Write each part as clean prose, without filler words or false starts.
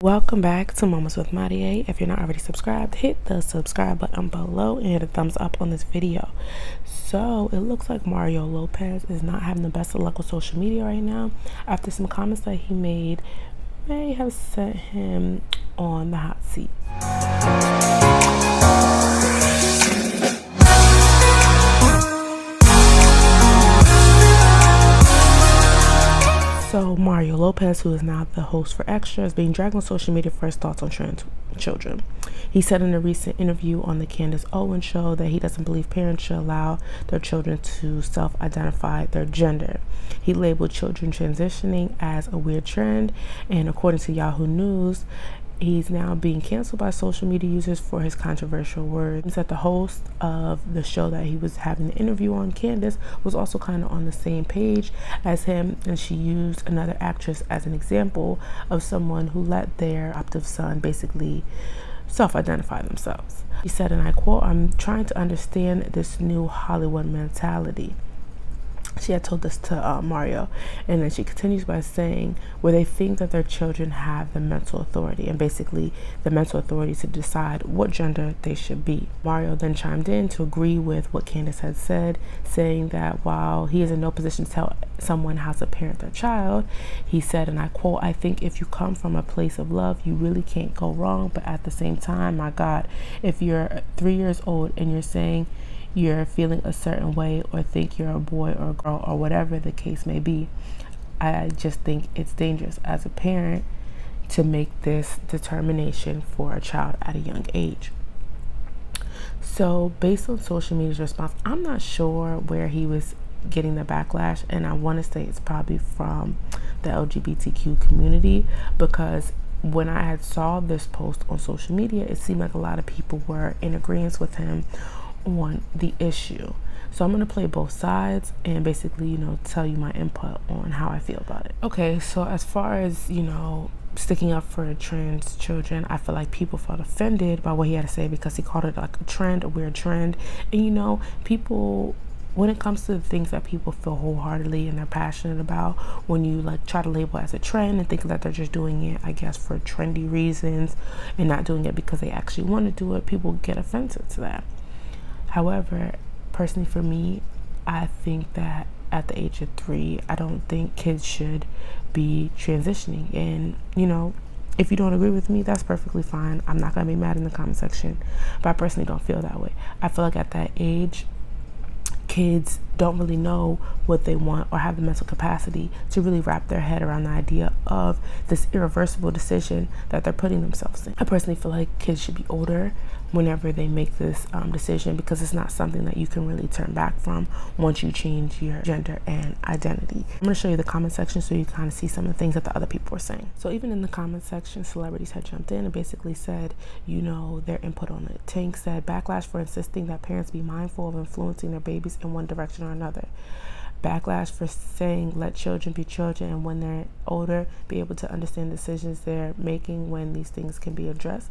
Welcome back to Moments with Marie. If you're not already subscribed, hit the subscribe button below and hit a thumbs up on this video. So it looks like Mario Lopez is not having the best of luck with social media right now after some comments that he made may have set him on the hot seat. So Mario Lopez, who is now the host for Extra, is being dragged on social media for his thoughts on trans children. He said in a recent interview on the Candace Owens show that he doesn't believe parents should allow their children to self-identify their gender. He labeled children transitioning as a weird trend, and according to Yahoo News, he's now being canceled by social media users for his controversial words. He said the host of the show that he was having the interview on, Candace, was also kind of on the same page as him, and she used another actress as an example of someone who let their adoptive son basically self-identify themselves. He said, and I quote, "I'm trying to understand this new Hollywood mentality." She had told this to Mario, and then she continues by saying where they think that their children have the mental authority, and basically the mental authority to decide what gender they should be. Mario then chimed in to agree with what Candace had said, saying that while he is in no position to tell someone how to parent their child, he said, and I quote, "I think if you come from a place of love, you really can't go wrong. But at the same time, my God, if you're 3 years old and you're saying you're feeling a certain way or think you're a boy or a girl or whatever the case may be, I just think it's dangerous as a parent to make this determination for a child at a young age." So based on social media's response, I'm not sure where he was getting the backlash, and I want to say it's probably from the LGBTQ community, because when I had saw this post on social media, it seemed like a lot of people were in agreement with him on the issue. So I'm going to play both sides and basically, tell you my input on how I feel about it. Okay, so as far as, sticking up for trans children, I feel like people felt offended by what he had to say because he called it like a trend, a weird trend. And, people, when it comes to the things that people feel wholeheartedly and they're passionate about, when you try to label it as a trend and think that they're just doing it, I guess, for trendy reasons and not doing it because they actually want to do it, people get offended to that. However, personally for me, I think that at the age of 3, I don't think kids should be transitioning. And, if you don't agree with me, that's perfectly fine. I'm not going to be mad in the comment section, but I personally don't feel that way. I feel like at that age, kids don't really know what they want or have the mental capacity to really wrap their head around the idea of this irreversible decision that they're putting themselves in. I personally feel like kids should be older whenever they make this decision, because it's not something that you can really turn back from once you change your gender and identity. I'm going to show you the comment section so you kind of see some of the things that the other people were saying. So even in the comment section, celebrities had jumped in and basically said, their input on it. Tank said, "Backlash for insisting that parents be mindful of influencing their babies in one direction or another. Backlash for saying let children be children and when they're older be able to understand decisions they're making when these things can be addressed."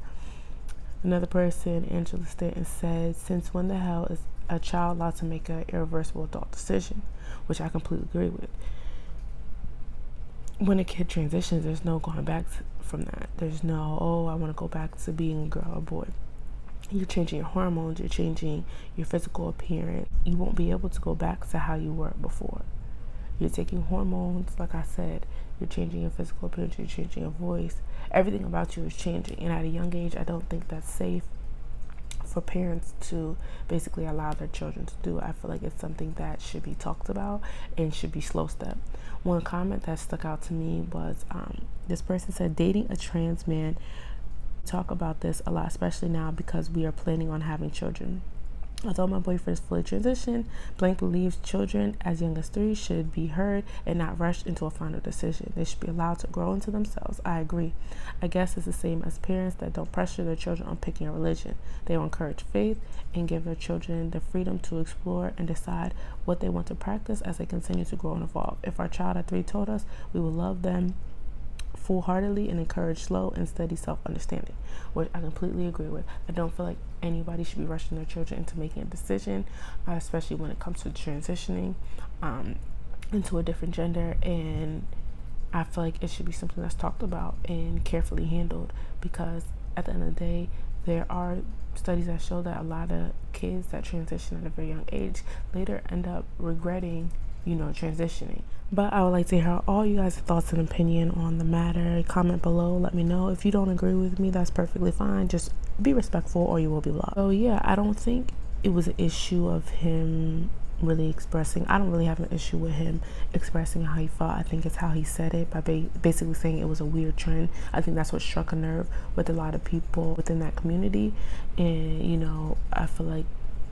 Another person, Angela Stanton, said, "Since when the hell is a child allowed to make an irreversible adult decision?" Which I completely agree with. When a kid transitions, there's no going back from that. There's no, I want to go back to being a girl or boy. You're changing your hormones, you're changing your physical appearance. You won't be able to go back to how you were before. You're taking hormones, like I said, you're changing your physical appearance, you're changing your voice. Everything about you is changing. And at a young age, I don't think that's safe for parents to basically allow their children to do. I feel like it's something that should be talked about and should be slow step. One comment that stuck out to me was this person said, "Dating a trans man, talk about this a lot, especially now because we are planning on having children. Although my boyfriend is fully transitioned, blank believes children as young as 3 should be heard and not rushed into a final decision. They should be allowed to grow into themselves. I agree. I guess it's the same as parents that don't pressure their children on picking a religion. They will encourage faith and give their children the freedom to explore and decide what they want to practice as they continue to grow and evolve. If our child at 3 told us, we will love them full-heartedly and encourage slow and steady self-understanding," which I completely agree with. I don't feel like anybody should be rushing their children into making a decision, especially when it comes to transitioning into a different gender. And I feel like it should be something that's talked about and carefully handled, because at the end of the day, there are studies that show that a lot of kids that transition at a very young age later end up regretting, transitioning. But I would like to hear all you guys' thoughts and opinion on the matter. Comment below, let me know. If you don't agree with me, that's perfectly fine. Just be respectful or you will be blocked. So yeah, I don't think it was an issue of him really expressing. I don't really have an issue with him expressing how he felt. I think it's how he said it, by basically saying it was a weird trend. I think that's what struck a nerve with a lot of people within that community. And I feel like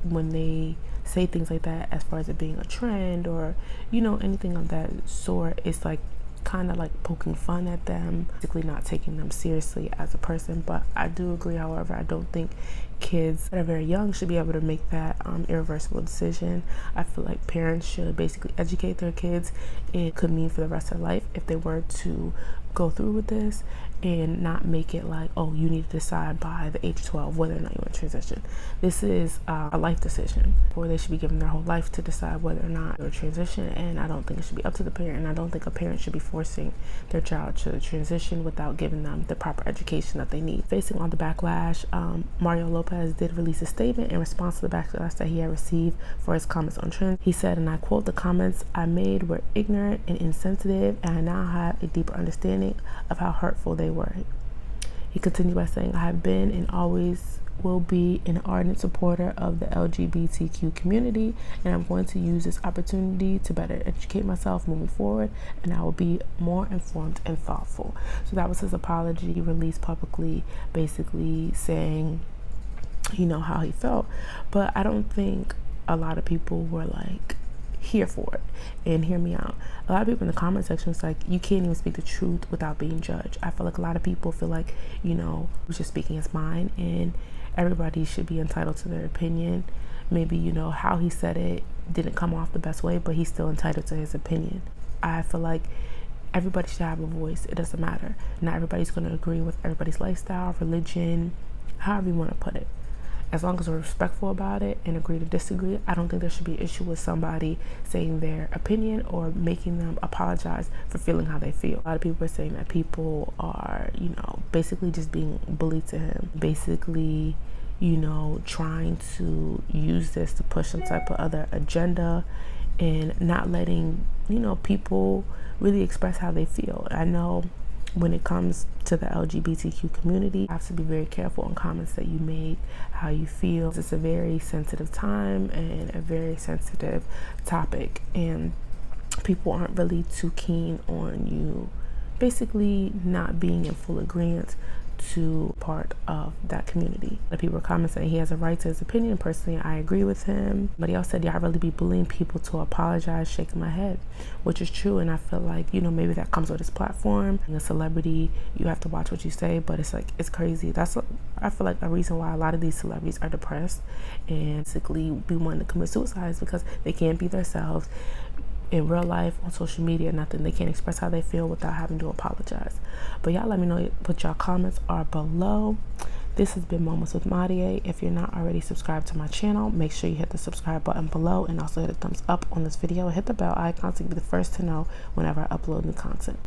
when they say things like that, as far as it being a trend or anything of that sort, it's like kind of like poking fun at them, basically not taking them seriously as a person. But I do agree, however, I don't think kids that are very young should be able to make that irreversible decision. I feel like parents should basically educate their kids. It could mean for the rest of their life if they were to go through with this, and not make it like, oh, you need to decide by the age of 12 whether or not you want to transition. This is a life decision, or they should be given their whole life to decide whether or not they'll transition. And I don't think it should be up to the parent, and I don't think a parent should be forcing their child to transition without giving them the proper education that they need. Facing all the backlash, Mario Lopez did release a statement in response to the backlash that he had received for his comments on trends. He said, and I quote, "The comments I made were ignorant and insensitive, and I now have a deeper understanding of how hurtful they were." He continued by saying, "I have been and always will be an ardent supporter of the LGBTQ community, and I'm going to use this opportunity to better educate myself moving forward, and I will be more informed and thoughtful." So that was his apology released publicly, basically saying, how he felt. But I don't think a lot of people were like here for it. And hear me out, a lot of people in the comment section was like, you can't even speak the truth without being judged. I feel like a lot of people feel like he was just speaking his mind, and everybody should be entitled to their opinion. Maybe how he said it didn't come off the best way, but he's still entitled to his opinion. I feel like everybody should have a voice. It doesn't matter, not everybody's going to agree with everybody's lifestyle, religion, however you want to put it. As long as we're respectful about it and agree to disagree, I don't think there should be an issue with somebody saying their opinion or making them apologize for feeling how they feel. A lot of people are saying that people are, basically just being bullied to him, basically, trying to use this to push some type of other agenda, and not letting, people really express how they feel. I know when it comes to the LGBTQ community, you have to be very careful on comments that you make, how you feel. It's a very sensitive time and a very sensitive topic, and people aren't really too keen on you basically not being in full agreement to part of that community. The people are commenting he has a right to his opinion. Personally, I agree with him. But he also said, "Y'all really be bullying people to apologize," shaking my head, which is true. And I feel like, maybe that comes with his platform. Being a celebrity, you have to watch what you say, but it's crazy. I feel like a reason why a lot of these celebrities are depressed and basically be wanting to commit suicide is because they can't be themselves in real life, on social media, nothing. They can't express how they feel without having to apologize. But y'all let me know what y'all comments are below. This has been Moments with Marie. If you're not already subscribed to my channel, make sure you hit the subscribe button below, and also hit a thumbs up on this video. Hit the bell icon so you can be the first to know whenever I upload new content.